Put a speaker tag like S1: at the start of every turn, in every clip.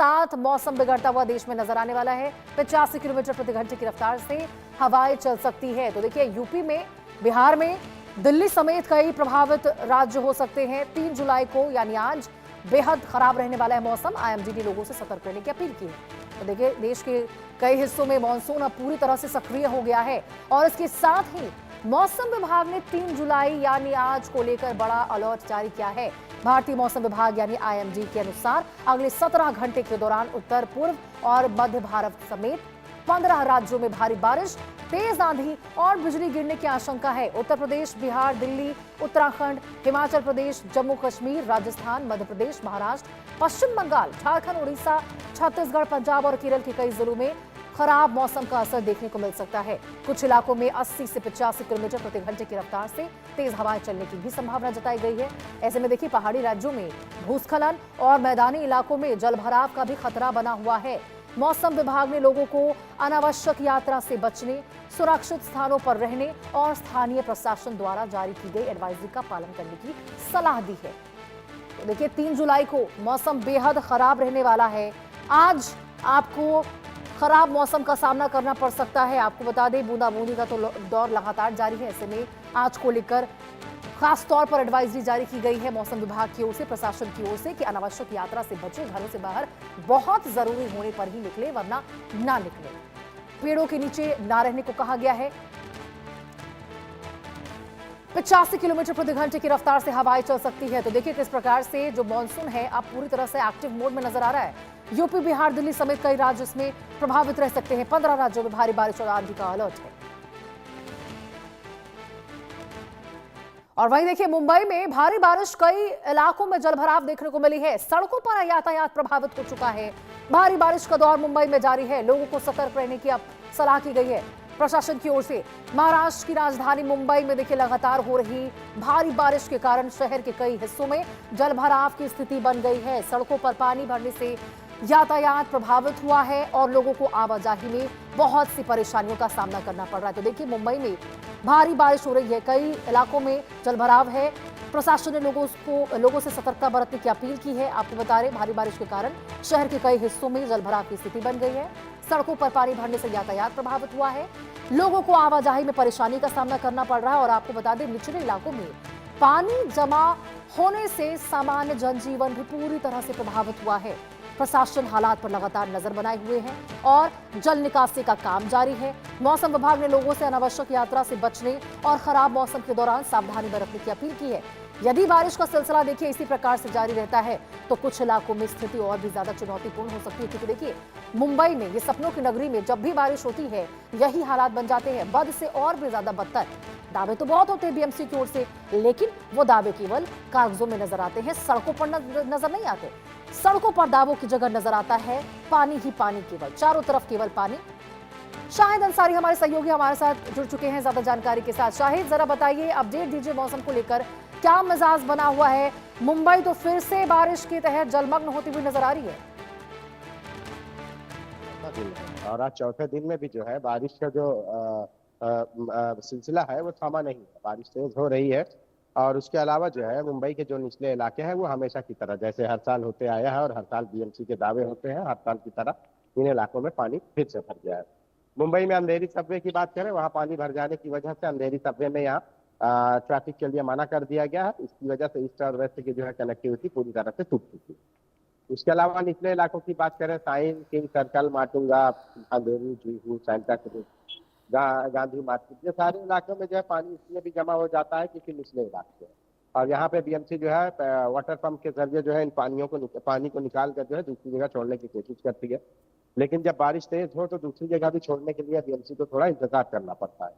S1: साथ मौसम बिगड़ता हुआ देश में नजर आने वाला है। 85 किलोमीटर प्रति घंटे की रफ्तार से हवाएं चल सकती है। तो देखिए, यूपी में, बिहार में, दिल्ली समेत कई प्रभावित राज्य हो सकते हैं। 3 जुलाई को यानी आज बेहद खराब रहने वाला है मौसम। आईएमडी ने लोगों से सतर्क रहने की अपील की है। तो देखिए, देश के कई हिस्सों में मानसून अब पूरी तरह से सक्रिय हो गया है और इसके साथ ही मौसम विभाग ने 3 जुलाई यानी आज को लेकर बड़ा अलर्ट जारी किया है। भारतीय मौसम विभाग यानी आईएमडी के अनुसार अगले 17 घंटे के दौरान उत्तर पूर्व और मध्य भारत समेत 15 राज्यों में भारी बारिश, तेज आंधी और बिजली गिरने की आशंका है। उत्तर प्रदेश, बिहार, दिल्ली, उत्तराखंड, हिमाचल प्रदेश, जम्मू कश्मीर, राजस्थान, मध्य प्रदेश, महाराष्ट्र, पश्चिम बंगाल, झारखंड, उड़ीसा, छत्तीसगढ़, पंजाब और केरल के कई जिलों में खराब मौसम का असर देखने को मिल सकता है। कुछ इलाकों में 80 से 85 किलोमीटर प्रति घंटे की रफ्तार से तेज हवाएं चलने की भी संभावना जताई गई है। ऐसे में देखिए, पहाड़ी राज्यों में भूस्खलन और मैदानी इलाकों में जलभराव का भी खतरा बना हुआ है। मौसम विभाग ने लोगों को अनावश्यक यात्रा से बचने, सुरक्षित स्थानों पर रहने और स्थानीय प्रशासन द्वारा जारी की गई एडवाइजरी का पालन करने की सलाह दी है। तो देखिए, 3 जुलाई को मौसम बेहद खराब रहने वाला है। आज आपको खराब मौसम का सामना करना पड़ सकता है। आपको बता दें, बूंदाबूंदी का तो दौर लगातार जारी है। ऐसे में आज को लेकर खास तौर पर एडवाइजरी जारी की गई है मौसम विभाग की ओर से, प्रशासन की ओर से, कि अनावश्यक यात्रा से बचें, घरों से बाहर बहुत जरूरी होने पर ही निकले, वरना ना निकले। पेड़ों के नीचे ना रहने को कहा गया है। 85 किलोमीटर प्रति घंटे की रफ्तार से हवाएं चल सकती है। तो देखिए, किस प्रकार से जो मानसून है अब पूरी तरह से एक्टिव मोड में नजर आ रहा है। यूपी, बिहार, दिल्ली समेत कई राज्य इसमें प्रभावित रह सकते हैं। 15 राज्यों में भारी बारिश और आंधी का अलर्ट है। और वहीं देखिए, मुंबई में भारी बारिश, कई इलाकों में जलभराव देखने को मिली है। सड़कों पर यातायात प्रभावित हो चुका है। भारी बारिश का दौर मुंबई में जारी है। लोगों को सतर्क रहने की अब सलाह की गई है प्रशासन की ओर से। महाराष्ट्र की राजधानी मुंबई में देखिए, लगातार हो रही भारी बारिश के कारण शहर के कई हिस्सों में जलभराव की स्थिति बन गई है। सड़कों पर पानी भरने से यातायात प्रभावित हुआ है और लोगों को आवाजाही में बहुत सी परेशानियों का सामना करना पड़ रहा है। तो देखिए, मुंबई में भारी बारिश हो रही है, कई इलाकों में जलभराव है। प्रशासन ने लोगों से सतर्कता बरतने की अपील की है। आपको बता रहे, भारी बारिश के कारण शहर के कई हिस्सों में जलभराव की स्थिति बन गई है। सड़कों पर पानी भरने से यातायात प्रभावित हुआ है। लोगों को आवाजाही में परेशानी का सामना करना पड़ रहा है। और आपको बता दें, निचले इलाकों में पानी जमा होने से सामान्य जनजीवन भी पूरी तरह से प्रभावित हुआ है। प्रशासन हालात पर लगातार नजर बनाए हुए है और जल निकासी का काम जारी है। मौसम विभाग ने लोगों से अनावश्यक यात्रा से बचने और खराब मौसम के दौरान सावधानी बरतने की अपील की है। यदि बारिश का सिलसिला देखिए इसी प्रकार से जारी रहता है तो कुछ इलाकों में स्थिति और भी ज्यादा चुनौतीपूर्ण हो सकती है। क्योंकि देखिए, मुंबई में, ये सपनों की नगरी में, जब भी बारिश होती है यही हालात बन जाते हैं, बद से और भी ज्यादा बदतर। दावे तो बहुत होते हैं बीएमसी की ओर से, लेकिन वो दावे केवल कागजों में नजर आते हैं, सड़कों पर नजर नहीं आते। सड़कों पर दावों की जगह नजर आता है पानी ही पानी, केवल चारों तरफ केवल पानी। शाहिद अंसारी हमारे सहयोगी हमारे साथ जुड़ चुके हैं ज्यादा जानकारी के साथ। शाहिद, जरा बताइए, अपडेट दीजिए मौसम को लेकर, क्या मिजाज बना हुआ है? मुंबई तो फिर से बारिश के तहत जलमग्न होती हुई नजर आ रही है।
S2: और आज चौथे दिन में भी जो है बारिश का जो सिलसिला है वो थमा नहीं है। बारिश तेज हो रही है और उसके अलावा जो है मुंबई के जो निचले इलाके हैं वो हमेशा की तरह जैसे हर साल होते आया है और हर साल बीएमसी के दावे होते हैं, हर साल की तरह इन इलाकों में पानी फिर से भर गया है। मुंबई में अंधेरी सबवे की बात करें, वहाँ पानी भर जाने की वजह से अंधेरी सबवे में यहाँ ट्रैफिक के लिए मना कर दिया गया है। इसकी वजह से ईस्ट और वेस्ट की जो है कनेक्टिविटी पूरी तरह से टूट चुकी है। उसके अलावा निचले इलाकों की बात करें, साइन, किंग सर्कल, माटुंगा, अंधेरी, जुहू, सैंटा क्रूज, गांधी मार्केट, ये सारे इलाकों में जो है पानी इसलिए भी जमा हो जाता है क्योंकि निचले इलाके हैं। और यहाँ पे बीएमसी जो है वाटर पंप के जरिए जो है इन पानी को निकाल कर जो है दूसरी जगह छोड़ने की कोशिश करती है। लेकिन जब बारिश तेज हो तो दूसरी जगह भी छोड़ने के लिए बीएमसी को थोड़ा इंतजार करना पड़ता है।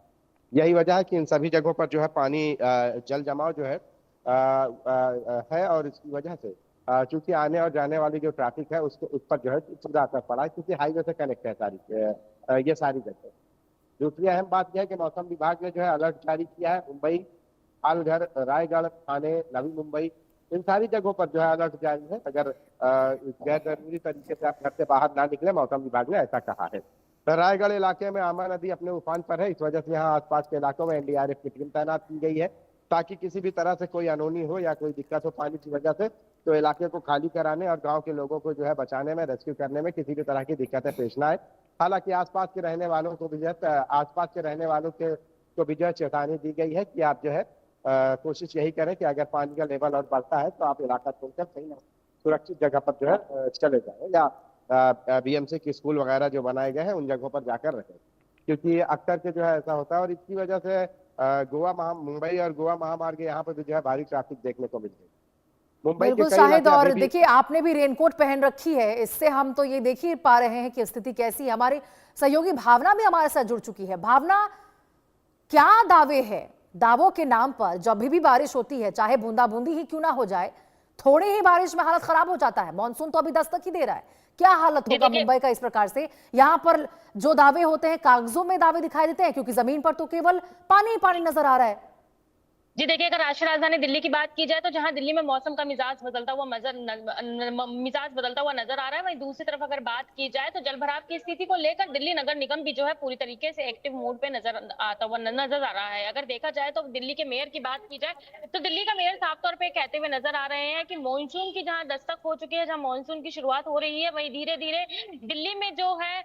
S2: यही वजह है कि इन सभी जगहों पर जो है पानी जल जमाव जो है और इसकी वजह से चूंकि आने और जाने वाली जो ट्रैफिक है उसके उस पर जो है सीधा असर पड़ा है, क्योंकि हाईवे से कनेक्ट है ये सारी जगह। दूसरी अहम बात यह है कि मौसम विभाग ने जो है अलर्ट जारी किया है। मुंबई, पालघर, रायगढ़, थाने, नवी मुंबई, इन सारी जगहों पर जो है अलर्ट जारी है। अगर गैर जरूरी तरीके से आप घर से बाहर ना निकले, मौसम विभाग ने ऐसा कहा है। तो रायगढ़ इलाके में आमा नदी अपने उफान पर है, इस वजह से यहाँ आसपास के इलाकों में एनडीआरएफ की टीम तैनात की गई है ताकि किसी भी तरह से कोई अनहोनी हो या कोई दिक्कत हो पानी की वजह से तो इलाके को खाली कराने और गांव के लोगों को जो है बचाने में, रेस्क्यू करने में किसी भी तरह की दिक्कतें पेश ना आए। हालांकि आसपास के रहने वालों को भी जो है आसपास के रहने वालों के को भी जो है चेतावनी दी गई है कि आप जो है कोशिश यही करें कि अगर पानी का लेवल और बढ़ता है तो आप इलाका छोड़कर सही सुरक्षित जगह पर जो है चले जाएं, या बीएमसी के स्कूल वगैरह जो बनाए गए हैं उन जगहों पर जाकर रहें, क्योंकि अक्सर के जो है ऐसा होता है। और इसकी वजह से मुंबई और गोवा महामार्ग यहाँ पर भी जो है भारी ट्रैफिक देखने को मिलती है। मुंबई के
S1: बिल्कुल
S2: कई
S1: शाहिद,
S2: इलाके
S1: और
S2: अभी भी
S1: देखिए आपने भी रेनकोट पहन रखी है, इससे हम तो ये देख ही पा रहे हैं कि स्थिति कैसी है। हमारी सहयोगी भावना भी हमारे साथ जुड़ चुकी है। भावना, क्या दावे हैं? दावों के नाम पर जब भी बारिश होती है, चाहे बूंदा बूंदी ही क्यों ना हो जाए, थोड़ी ही बारिश में हालत खराब हो जाता है। मानसून तो अभी दस्तक ही दे रहा है। क्या हालत होगा मुंबई का इस प्रकार से? यहाँ पर जो दावे होते हैं कागजों में दावे दिखाई देते हैं, क्योंकि जमीन पर तो केवल पानी ही पानी नजर आ रहा है।
S3: जी देखिए, अगर राष्ट्रीय राजधानी दिल्ली की बात की जाए तो जहां दिल्ली में मौसम का मिजाज बदलता हुआ नजर आ रहा है, वहीं दूसरी तरफ अगर बात की जाए तो जलभराव की स्थिति को लेकर दिल्ली नगर निगम भी जो है पूरी तरीके से एक्टिव मोड पे नजर आ रहा है। अगर देखा जाए तो दिल्ली के मेयर की बात की जाए तो दिल्ली का मेयर साफ तौर पर कहते हुए नजर आ रहे हैं कि मानसून की जहाँ दस्तक हो चुकी है, जहाँ मानसून की शुरुआत हो रही है, वहीं धीरे धीरे दिल्ली में जो है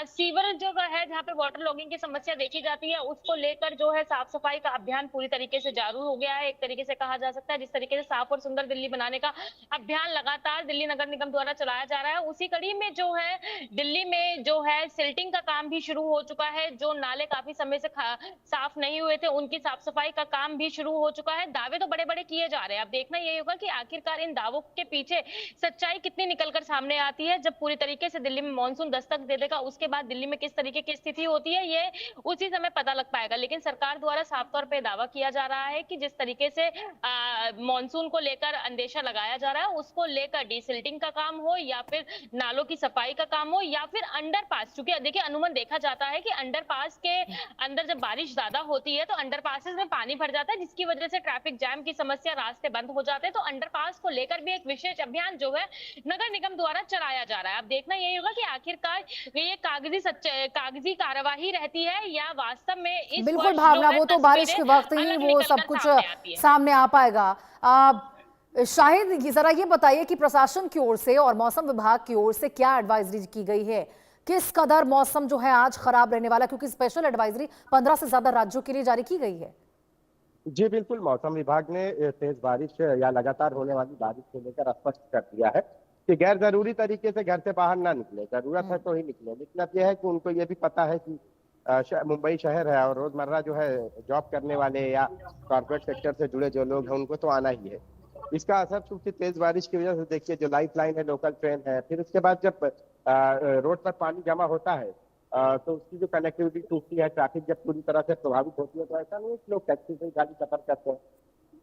S3: सीवर जो है, जहाँ पे वाटर लॉगिंग की समस्या देखी जाती है, उसको लेकर जो है साफ सफाई का अभियान पूरी तरीके से जारी हो गया है। एक तरीके से कहा जा सकता है जिस तरीके से साफ और सुंदर दिल्ली बनाने का अभियान लगातार दिल्ली नगर निगम द्वारा चलाया जा रहा है, उसी कड़ी में जो है दिल्ली में जो है सिल्टिंग का काम भी शुरू हो चुका है। जो नाले काफी समय से साफ नहीं हुए थे, उनकी साफ सफाई का काम भी शुरू हो चुका है। दावे तो बड़े बड़े किए जा रहे हैं, अब देखना यही होगा कि आखिरकार इन दावों के पीछे सच्चाई कितनी निकलकर सामने आती है। जब पूरी तरीके से दिल्ली में मानसून दस्तक दे देगा, उसके बाद दिल्ली में किस तरीके की स्थिति होती है, ये उसी समय पता लग पाएगा। लेकिन सरकार द्वारा साफ तौर पर दावा किया जा रहा है कि जिस तरीके से मॉनसून को लेकर अंदेशा लगाया जा रहा है, उसको लेकर डीसिल्टिंग का काम हो या फिर नालों की सफाई का काम हो या फिर अंडरपास, क्योंकि देखिए अनुमान देखा जाता है कि अंडरपास के अंदर जब बारिश ज्यादा होती है तो अंडरपासेस में पानी भर जाता है, जिसकी वजह से ट्रैफिक जैम की समस्या, रास्ते बंद हो जाते हैं। तो अंडरपास को लेकर भी एक विशेष अभियान जो है नगर निगम द्वारा चलाया जा रहा है। अब देखना यही होगा कि आखिरकार ये कागजी कार्यवाही रहती है या वास्तव में इस
S1: बिल्कुल भावना, वो तो बारिश के वक्त ही वो सब कुछ सामने आ पाएगा। शाहिद, जरा ये बताइए कि प्रशासन की ओर से और मौसम विभाग की ओर से क्या एडवाइजरी की गई है? किस कदर मौसम जो है आज खराब रहने वाला, क्योंकि स्पेशल एडवाइजरी 15 से ज्यादा राज्यों के लिए जारी की गई है।
S2: जी बिल्कुल, मौसम विभाग ने तेज बारिश या लगातार होने वाली बारिश को लेकर स्पष्ट कर दिया है कि गैर जरूरी तरीके से घर से बाहर ना निकले, जरूरत है तो ही निकले। मतलब यह है कि उनको ये भी पता है कि मुंबई शहर है और रोजमर्रा जो है जॉब करने वाले या कॉर्पोरेट सेक्टर से जुड़े जो लोग हैं उनको तो आना ही है। इसका असर क्योंकि तेज बारिश की वजह से देखिए जो लाइफ लाइन है, लोकल ट्रेन है, फिर उसके बाद जब रोड पर पानी जमा होता है तो उसकी जो कनेक्टिविटी टूटती है, ट्रैफिक जब पूरी तरह से प्रभावित होती है, तो ऐसा नहीं है कि लोग टैक्सी से गाड़ी सफर करते हैं,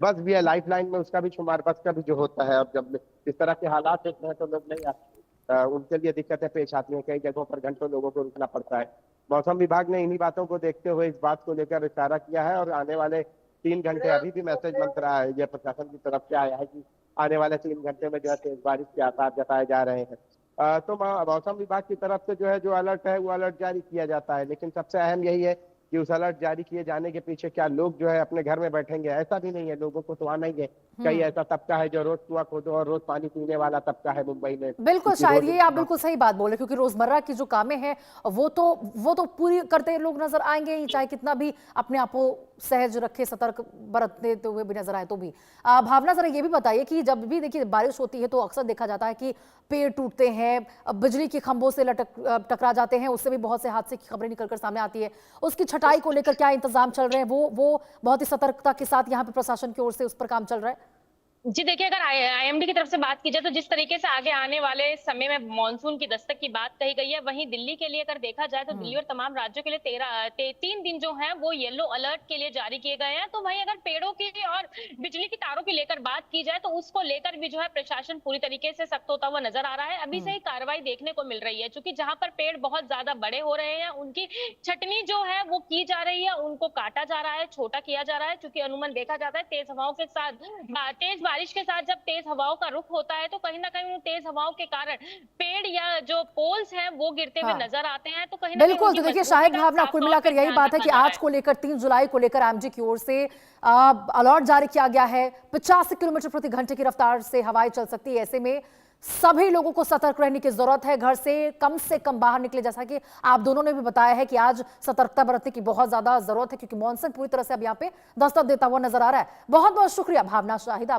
S2: बस भी है लाइफ लाइन में उसका भी शुमार, बस का भी जो होता है। और जब इस तरह के हालात होते हैं तो लोग नहीं आते, उनके लिए दिक्कतें पेश आती हैं, कई जगहों पर घंटों लोगों को रुकना पड़ता है। मौसम विभाग ने इन्हीं बातों को देखते हुए इस बात को लेकर इशारा किया है और आने वाले 3 घंटे, अभी भी मैसेज मंत्र रहा है, यह प्रशासन की तरफ से आया है कि आने वाले 3 घंटे में जो है तेज बारिश के आसार जताए जा रहे हैं। तो मौसम विभाग की तरफ से जो है जो अलर्ट है वो अलर्ट जारी किया जाता है, लेकिन सबसे अहम यही है कि उस अलर्ट जारी किए जाने के पीछे क्या लोग जो है अपने घर में बैठेंगे, ऐसा भी नहीं है। लोगों को तो आना ही है। कई ऐसा तबका है जो रोज कुआं खोदो और रोज पानी पीने वाला तबका है मुंबई में।
S1: बिल्कुल शायद, ये आप बिल्कुल सही बात बोल रहे, क्योंकि रोजमर्रा की जो कामें हैं वो तो पूरी करते लोग नजर आएंगे ही, चाहे कितना भी अपने आप को सहज रखे, सतर्क बरतते हुए भी नजर आए तो भी। भावना, जरा ये भी बताइए कि जब भी देखिए बारिश होती है तो अक्सर देखा जाता है कि पेड़ टूटते हैं, बिजली के खंभों से टकरा जाते हैं, उससे भी बहुत से हादसे की खबरें निकलकर सामने आती है। उसकी छटाई को लेकर क्या इंतजाम चल रहे हैं? वो बहुत ही सतर्कता के साथ यहाँ पे प्रशासन की ओर से उस पर काम चल रहा है।
S3: जी देखिए, अगर आईएमडी की तरफ से बात की जाए तो जिस तरीके से आगे आने वाले समय में मानसून की दस्तक की बात कही गई है, वहीं दिल्ली के लिए अगर देखा जाए तो दिल्ली और तमाम राज्यों के लिए 3 दिन जो है वो येलो अलर्ट के लिए जारी किए गए हैं। तो वहीं अगर पेड़ों की और बिजली की तारों की लेकर बात की जाए तो उसको लेकर भी जो है प्रशासन पूरी तरीके से सख्त होता हुआ नजर आ रहा है। अभी से ही कार्रवाई देखने को मिल रही है, क्योंकि जहां पर पेड़ बहुत ज्यादा बड़े हो रहे हैं उनकी छटनी जो है वो की जा रही है, उनको काटा जा रहा है, छोटा किया जा रहा है, क्योंकि अनुमान देखा जाता है तेज हवाओं के साथ तेज बारिश के साथ जब तेज हवाओं का रुख होता है तो कहीं ना कहीं उन तेज हवाओं के कारण पेड़ या जो पोल्स हैं वो गिरते हुए नजर आते हैं। तो कहीं ना
S1: बिल्कुल, तो देखिए शाहिद भावना, कुल मिलाकर यही बात है कि आज को लेकर 3 जुलाई को लेकर आईएमडी की ओर से अलर्ट जारी किया गया है। 85 किलोमीटर प्रति घंटे की रफ्तार से हवाएं चल सकती है। ऐसे में सभी लोगों को सतर्क रहने की जरूरत है, घर से कम बाहर निकले। जैसा कि आप दोनों ने भी बताया है कि आज सतर्कता बरतने की बहुत ज्यादा जरूरत है, क्योंकि मॉनसून पूरी तरह से अब यहाँ पे दस्तक देता हुआ नजर आ रहा है। बहुत बहुत शुक्रिया भावना, शाहिद।